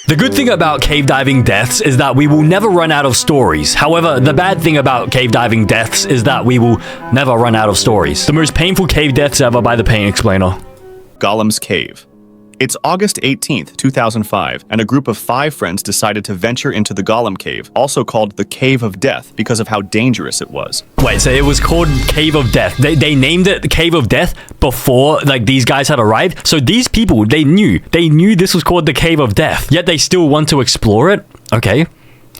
The good thing about cave diving deaths is that we will never run out of stories. However, the bad thing about cave diving deaths is that we will never run out of stories. The most painful cave deaths ever by the Pain Explainer. Gollum's Cave. It's August 18th, 2005, and a group of 5 friends decided to venture into the Gollum Cave, also called the Cave of Death because of how dangerous it was. Wait, so it was called Cave of Death. They named it the Cave of Death before like these guys had arrived. So these people, they knew this was called the Cave of Death, yet they still want to explore it. Okay.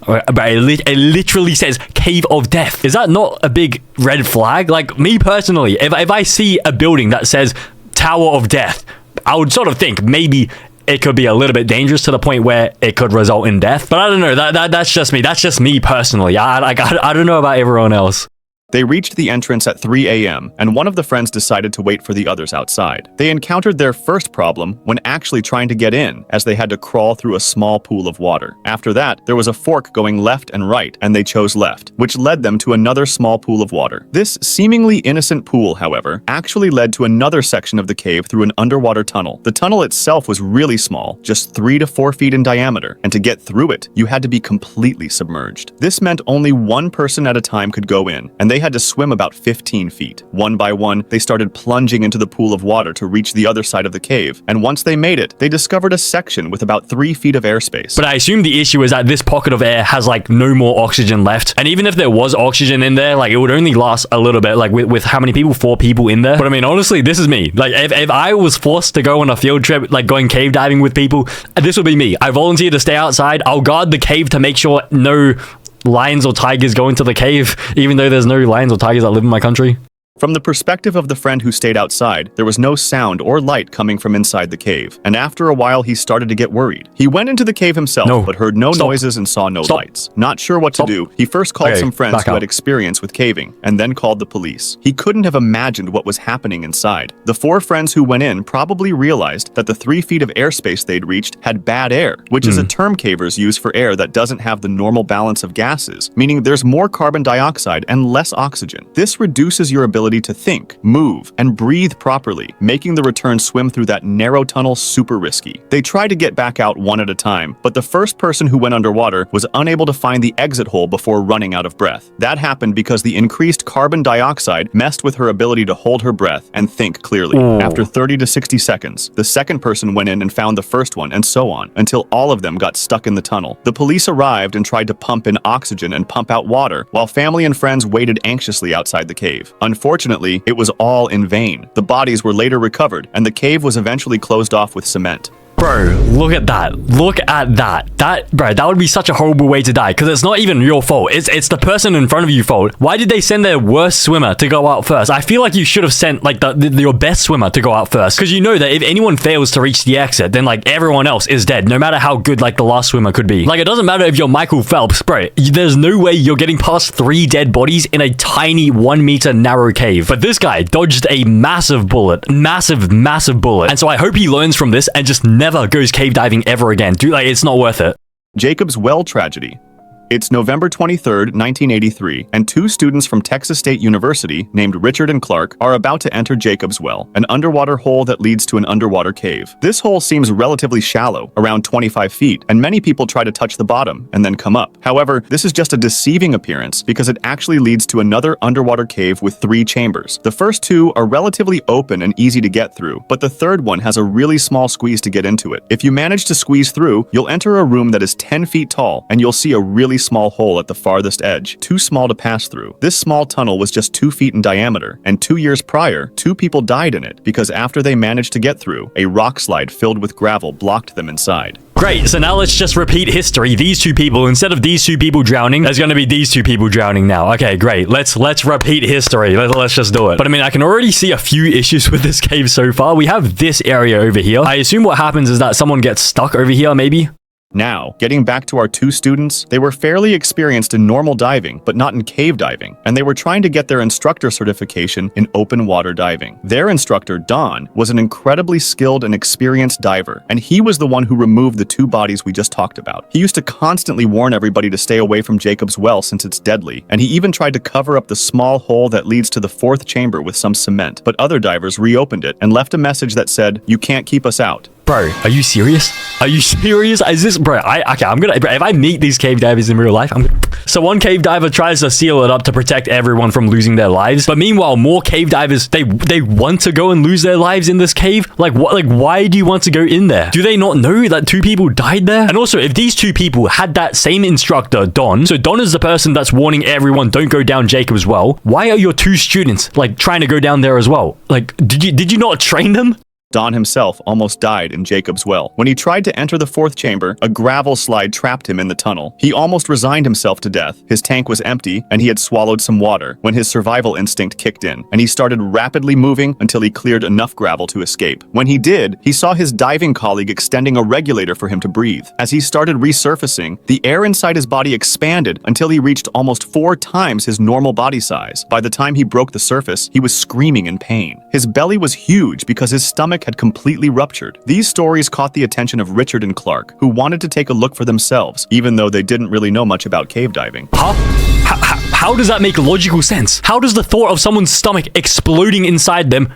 But it literally says Cave of Death. Is that not a big red flag? Like, me personally, if I see a building that says Tower of Death, I would sort of think maybe it could be a little bit dangerous to the point where it could result in death. But I don't know. That's just me. That's just me personally. I don't know about everyone else. They reached the entrance at 3 a.m., and one of the friends decided to wait for the others outside. They encountered their first problem when actually trying to get in, as they had to crawl through a small pool of water. After that, there was a fork going left and right, and they chose left, which led them to another small pool of water. This seemingly innocent pool, however, actually led to another section of the cave through an underwater tunnel. The tunnel itself was really small, just 3 to 4 feet in diameter, and to get through it, you had to be completely submerged. This meant only one person at a time could go in, and they had to swim about 15 feet. One by one, they started plunging into the pool of water to reach the other side of the cave, and once they made it, they discovered a section with about 3 feet of airspace. But I assume the issue is that this pocket of air has like no more oxygen left, and even if there was oxygen in there, like it would only last a little bit, like with how many people? 4 people in there. But I mean, honestly, this is me. Like if I was forced to go on a field trip, like going cave diving with people, this would be me. I volunteer to stay outside. I'll guard the cave to make sure no lions or tigers go into the cave, even though there's no lions or tigers that live in my country. From the perspective of the friend who stayed outside, there was no sound or light coming from inside the cave, and after a while he started to get worried. He went into the cave himself, but heard no noises and saw no lights. Not sure what to do, he first called some friends who had experience with caving, and then called the police. He couldn't have imagined what was happening inside. The 4 friends who went in probably realized that the 3 feet of airspace they'd reached had bad air, which is a term cavers use for air that doesn't have the normal balance of gases, meaning there's more carbon dioxide and less oxygen. This reduces your ability to think, move, and breathe properly, making the return swim through that narrow tunnel super risky. They tried to get back out one at a time, but the first person who went underwater was unable to find the exit hole before running out of breath. That happened because the increased carbon dioxide messed with her ability to hold her breath and think clearly. After 30 to 60 seconds, the second person went in and found the first one, and so on, until all of them got stuck in the tunnel. The police arrived and tried to pump in oxygen and pump out water, while family and friends waited anxiously outside the cave. Unfortunately, it was all in vain. The bodies were later recovered, and the cave was eventually closed off with cement. Bro, look at that. Look at that. That would be such a horrible way to die, because it's not even your fault. It's the person in front of you fault. Why did they send their worst swimmer to go out first? I feel like you should have sent like your best swimmer to go out first, because you know that if anyone fails to reach the exit, then like everyone else is dead, no matter how good like the last swimmer could be. Like it doesn't matter if you're Michael Phelps, bro. There's no way you're getting past 3 dead bodies in a tiny 1 meter narrow cave. But this guy dodged a massive bullet, massive bullet. And so I hope he learns from this and just never goes cave diving ever again. Dude, like, it's not worth it. Jacob's Well tragedy. It's November 23rd, 1983, and 2 students from Texas State University, named Richard and Clark, are about to enter Jacob's Well, an underwater hole that leads to an underwater cave. This hole seems relatively shallow, around 25 feet, and many people try to touch the bottom and then come up. However, this is just a deceiving appearance because it actually leads to another underwater cave with 3 chambers. The first 2 are relatively open and easy to get through, but the third one has a really small squeeze to get into it. If you manage to squeeze through, you'll enter a room that is 10 feet tall, and you'll see a really small hole at the farthest edge, too small to pass through. This small tunnel was just 2 feet in diameter, and 2 years prior, 2 people died in it because after they managed to get through, a rock slide filled with gravel blocked them inside. Great, so now let's just repeat history. These 2 people, instead of these 2 people drowning, there's gonna be these 2 people drowning now. Okay, great. Let's repeat history. Let's just do it. But I mean, I can already see a few issues with this cave so far. We have this area over here. I assume what happens is that someone gets stuck over here, maybe? Now, getting back to our 2 students, they were fairly experienced in normal diving, but not in cave diving, and they were trying to get their instructor certification in open water diving. Their instructor, Don, was an incredibly skilled and experienced diver, and he was the one who removed the 2 bodies we just talked about. He used to constantly warn everybody to stay away from Jacob's Well since it's deadly, and he even tried to cover up the small hole that leads to the 4th chamber with some cement, but other divers reopened it and left a message that said, "You can't keep us out." Bro, are you serious? Are you serious? Is this, bro? Okay, I'm gonna, bro, if I meet these cave divers in real life, so one cave diver tries to seal it up to protect everyone from losing their lives, but meanwhile, more cave divers, they want to go and lose their lives in this cave. Like what? Like why do you want to go in there? Do they not know that 2 people died there? And also, if these 2 people had that same instructor, Don, so Don is the person that's warning everyone don't go down Jacob's well. Why are your 2 students like trying to go down there as well? Like, did you not train them? Don himself almost died in Jacob's well. When he tried to enter the 4th chamber, a gravel slide trapped him in the tunnel. He almost resigned himself to death. His tank was empty, and he had swallowed some water when his survival instinct kicked in, and he started rapidly moving until he cleared enough gravel to escape. When he did, he saw his diving colleague extending a regulator for him to breathe. As he started resurfacing, the air inside his body expanded until he reached almost 4 times his normal body size. By the time he broke the surface, he was screaming in pain. His belly was huge because his stomach had completely ruptured. These stories caught the attention of Richard and Clark, who wanted to take a look for themselves, even though they didn't really know much about cave diving. Huh? How does that make logical sense? How does the thought of someone's stomach exploding inside them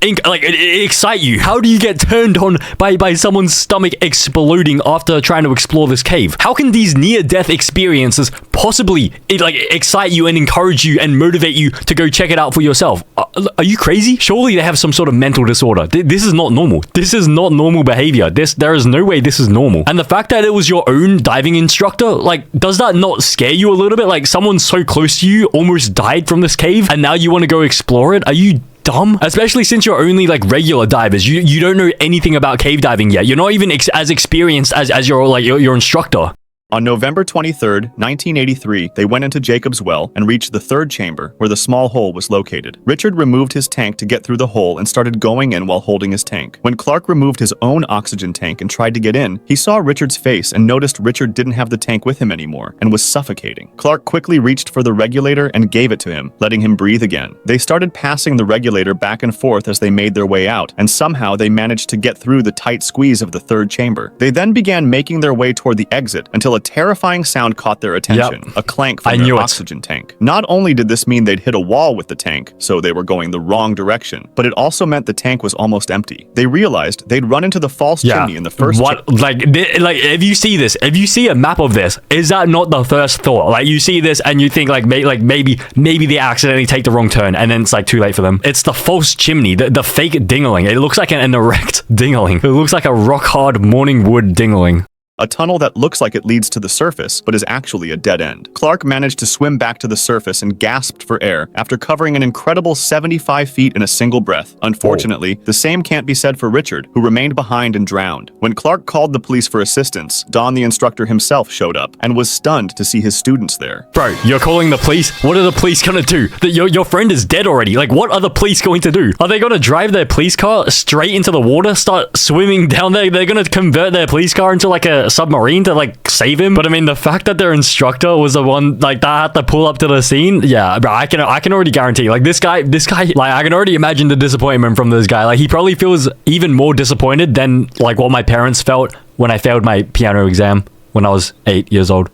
excite you? How do you get turned on by someone's stomach exploding after trying to explore this cave? How can these near-death experiences possibly excite you and encourage you and motivate you to go check it out for yourself? Are you crazy? Surely they have some sort of mental disorder. This is not normal. This is not normal behavior. There is no way this is normal. And the fact that it was your own diving instructor, like, does that not scare you a little bit? Like, someone so close to you almost died from this cave and now you want to go explore it? Are you dumb? Especially since you're only like regular divers. You don't know anything about cave diving yet. You're not even as experienced as your instructor. On November 23rd, 1983, they went into Jacob's well and reached the 3rd chamber, where the small hole was located. Richard removed his tank to get through the hole and started going in while holding his tank. When Clark removed his own oxygen tank and tried to get in, he saw Richard's face and noticed Richard didn't have the tank with him anymore and was suffocating. Clark quickly reached for the regulator and gave it to him, letting him breathe again. They started passing the regulator back and forth as they made their way out, and somehow they managed to get through the tight squeeze of the 3rd chamber. They then began making their way toward the exit until a terrifying sound caught their attention, a clank from their oxygen tank. Not only did this mean they'd hit a wall with the tank, so they were going the wrong direction, but it also meant the tank was almost empty. They realized they'd run into the false chimney in the first if you see this, if you see a map of this, is that not the first thought? Like, you see this and you think maybe they accidentally take the wrong turn and then it's like too late for them. It's the false chimney, the fake dingling. It looks like an erect dingling. It looks like a rock hard morning wood dingling. A tunnel that looks like it leads to the surface, but is actually a dead end. Clark managed to swim back to the surface and gasped for air after covering an incredible 75 feet in a single breath. Unfortunately, the same can't be said for Richard, who remained behind and drowned. When Clark called the police for assistance, Don the instructor himself showed up and was stunned to see his students there. Bro, you're calling the police? What are the police gonna do? Your friend is dead already. Like, what are the police going to do? Are they gonna drive their police car straight into the water, start swimming down there? They're gonna convert their police car into like a submarine to like save him? But I mean, the fact that their instructor was the one like that had to pull up to the scene, yeah, bro, I can already guarantee, like, this guy, like, I can already imagine the disappointment from this guy. Like, he probably feels even more disappointed than like what my parents felt when I failed my piano exam when I was 8 years old.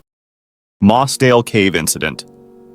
Mossdale Cave Incident.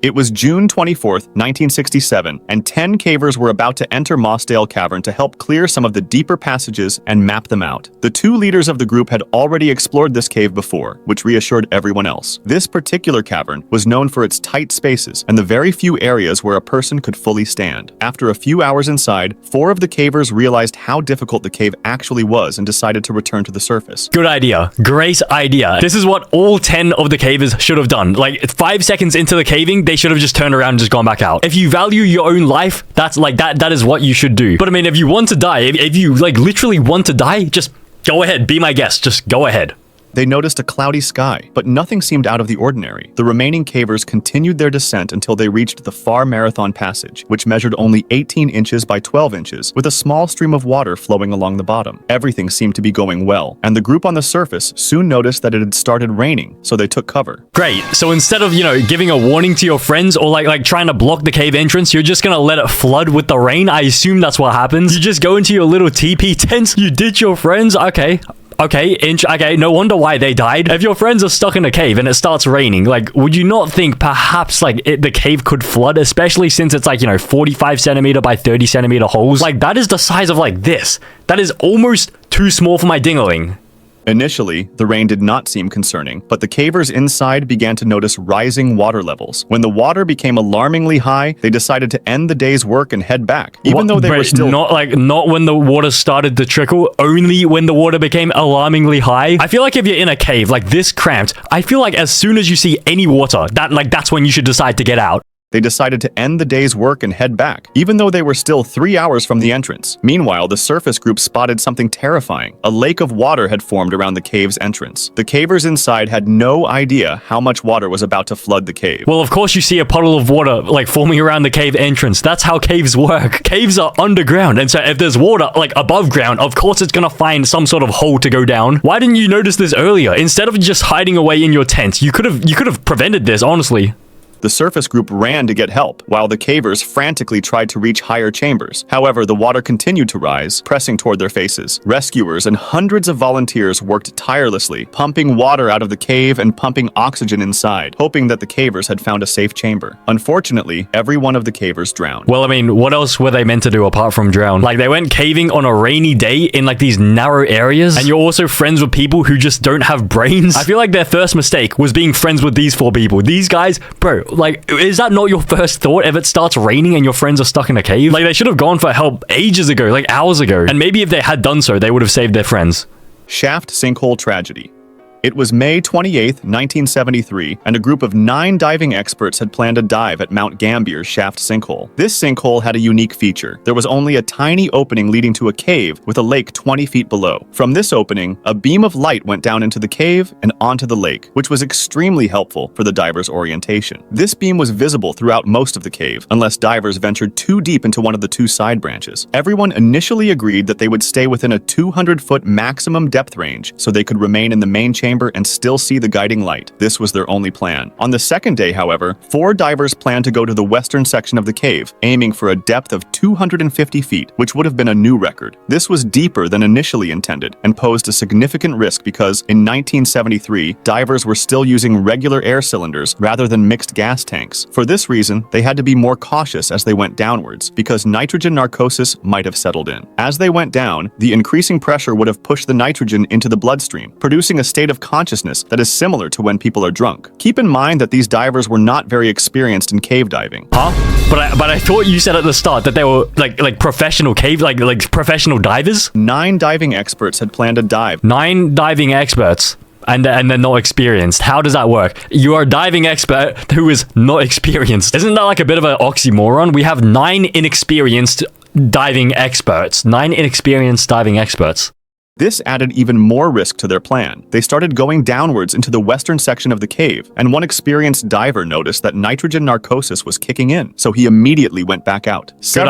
It was June 24th, 1967, and 10 cavers were about to enter Mossdale Cavern to help clear some of the deeper passages and map them out. The 2 leaders of the group had already explored this cave before, which reassured everyone else. This particular cavern was known for its tight spaces and the very few areas where a person could fully stand. After a few hours inside, 4 of the cavers realized how difficult the cave actually was and decided to return to the surface. Good idea. Great idea. This is what all 10 of the cavers should have done. Like, 5 seconds into the caving, they should have just turned around and just gone back out. If you value your own life, that's like that is what you should do. But I mean, if you want to die, if you like literally want to die, just go ahead, be my guest, just go ahead. They noticed a cloudy sky, but nothing seemed out of the ordinary. The remaining cavers continued their descent until they reached the Far Marathon Passage, which measured only 18 inches by 12 inches, with a small stream of water flowing along the bottom. Everything seemed to be going well, and the group on the surface soon noticed that it had started raining, so they took cover. Great. So instead of, giving a warning to your friends or like trying to block the cave entrance, you're just gonna let it flood with the rain? I assume that's what happens. You just go into your little teepee tent, you ditch your friends? Okay, no wonder why they died. If your friends are stuck in a cave and it starts raining, like, would you not think perhaps, like, the cave could flood, especially since it's, like, 45 centimeter by 30 centimeter holes? Like, that is the size of, like, this. That is almost too small for my dingling. Initially, the rain did not seem concerning, but the cavers inside began to notice rising water levels. When the water became alarmingly high, they decided to end the day's work and head back, even though they were still— Not when the water started to trickle, only when the water became alarmingly high. I feel like if you're in a cave like this cramped, I feel like as soon as you see any water, that's when you should decide to get out. They decided to end the day's work and head back, even though they were still 3 hours from the entrance. Meanwhile, the surface group spotted something terrifying. A lake of water had formed around the cave's entrance. The cavers inside had no idea how much water was about to flood the cave. Well, of course you see a puddle of water, like, forming around the cave entrance. That's how caves work. Caves are underground, and so if there's water, like, above ground, of course it's gonna find some sort of hole to go down. Why didn't you notice this earlier? Instead of just hiding away in your tent, you could have prevented this, honestly. The surface group ran to get help, while the cavers frantically tried to reach higher chambers. However, the water continued to rise, pressing toward their faces. Rescuers and hundreds of volunteers worked tirelessly, pumping water out of the cave and pumping oxygen inside, hoping that the cavers had found a safe chamber. Unfortunately, every one of the cavers drowned. Well, I mean, what else were they meant to do apart from drown? Like, they went caving on a rainy day in, like, these narrow areas, and you're also friends with people who just don't have brains? I feel like their first mistake was being friends with these 4 people. These guys, bro, like, is that not your first thought if it starts raining and your friends are stuck in a cave? Like, they should have gone for help ages ago, like hours ago. And maybe if they had done so, they would have saved their friends. Shaft sinkhole tragedy. It was May 28, 1973, and a group of 9 diving experts had planned a dive at Mount Gambier's shaft sinkhole. This sinkhole had a unique feature. There was only a tiny opening leading to a cave with a lake 20 feet below. From this opening, a beam of light went down into the cave and onto the lake, which was extremely helpful for the divers' orientation. This beam was visible throughout most of the cave, unless divers ventured too deep into one of the 2 side branches. Everyone initially agreed that they would stay within a 200-foot maximum depth range, so they could remain in the main chamber and still see the guiding light. This was their only plan. On the second day, however, 4 divers planned to go to the western section of the cave, aiming for a depth of 250 feet, which would have been a new record. This was deeper than initially intended and posed a significant risk because, in 1973, divers were still using regular air cylinders rather than mixed gas tanks. For this reason, they had to be more cautious as they went downwards, because nitrogen narcosis might have settled in. As they went down, the increasing pressure would have pushed the nitrogen into the bloodstream, producing a state of consciousness that is similar to when people are drunk. Keep in mind that these divers were not very experienced in cave diving. Huh? But I thought you said at the start that they were like professional cave, like professional divers? 9 diving experts had planned a dive. 9 diving experts. And they're not experienced. How does that work? You are a diving expert who is not experienced. Isn't that like a bit of an oxymoron? We have 9 inexperienced diving experts. 9 inexperienced diving experts. This added even more risk to their plan. They started going downwards into the western section of the cave, and one experienced diver noticed that nitrogen narcosis was kicking in, so he immediately went back out. Good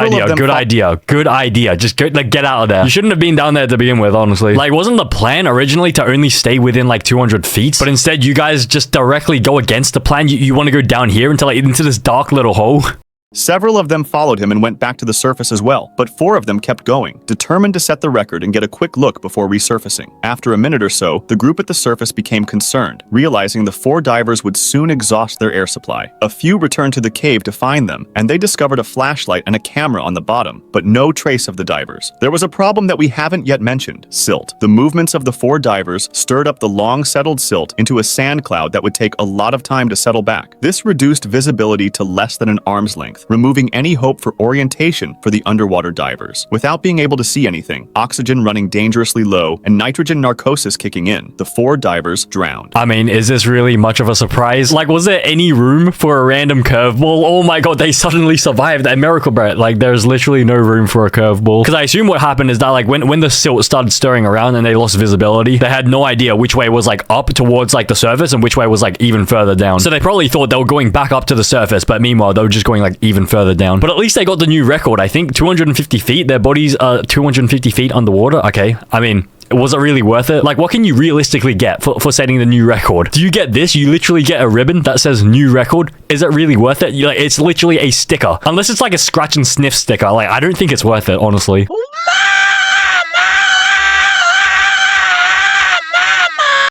idea. Just get out of there. You shouldn't have been down there to begin with, honestly. Like, wasn't the plan originally to only stay within like 200 feet? But instead, you guys just directly go against the plan. You want to go down here into this dark little hole? Several of them followed him and went back to the surface as well, but 4 of them kept going, determined to set the record and get a quick look before resurfacing. After a minute or so, the group at the surface became concerned, realizing the 4 divers would soon exhaust their air supply. A few returned to the cave to find them, and they discovered a flashlight and a camera on the bottom, but no trace of the divers. There was a problem that we haven't yet mentioned: silt. The movements of the 4 divers stirred up the long settled silt into a sand cloud that would take a lot of time to settle back. This reduced visibility to less than an arm's length, removing any hope for orientation for the underwater divers. Without being able to see anything, oxygen running dangerously low, and nitrogen narcosis kicking in, the 4 divers drowned. I mean, is this really much of a surprise? Like, was there any room for a random curveball? Oh my god, they suddenly survived. A miracle, bro. Like, there's literally no room for a curveball. Because I assume what happened is that, like, when the silt started stirring around and they lost visibility, they had no idea which way was, like, up towards, like, the surface and which way was, like, even further down. So they probably thought they were going back up to the surface, but meanwhile, they were just going, like, even further down. But at least they got the new record. I think 250 feet. Their bodies are 250 feet underwater. Okay. I mean, was it really worth it? Like, what can you realistically get for setting the new record? Do you get this? You literally get a ribbon that says new record. Is it really worth it? It's literally a sticker. Unless it's like a scratch and sniff sticker. Like, I don't think it's worth it, honestly.